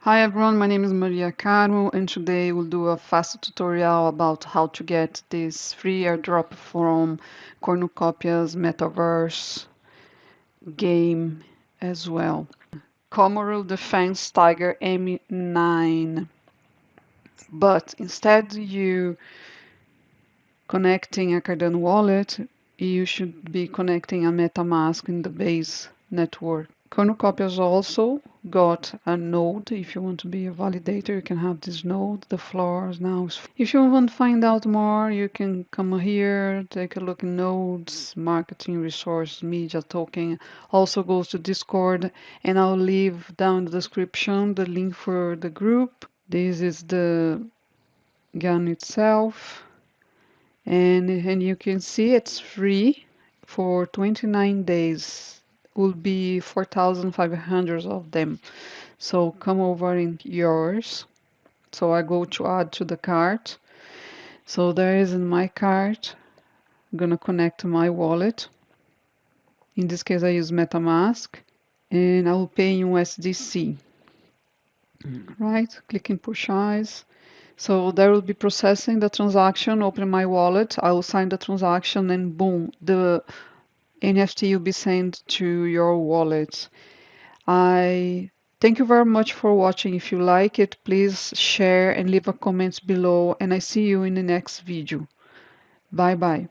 Hi everyone, my name is Maria Caro and today we'll do a fast tutorial about how to get this free airdrop from Cornucopia's Metaverse game as well. Komodo Defense Tiger M9, but instead you connecting a Cardano wallet, you should be connecting a MetaMask in the base network. Cornucopias also got a node. If you want to be a validator, you can have this node. The floors now. If you want to find out more, you can come here, take a look in nodes, marketing, resource, media, token. Also goes to Discord, and I'll leave down in the description the link for the group. This is the gun itself. And you can see it's free for 29 days. Will be 4,500 of them. So come over in yours. So I go to add to the cart. So there is in my cart. I'm gonna connect my wallet. In this case, I use MetaMask, and I will pay in USDC. Right? Click in push eyes. So there will be processing the transaction, open my wallet, I will sign the transaction, and boom, the NFT will be sent to your wallet. I thank you very much for watching. If you like it, please share and leave a comment below, and I see you in the next video. Bye bye.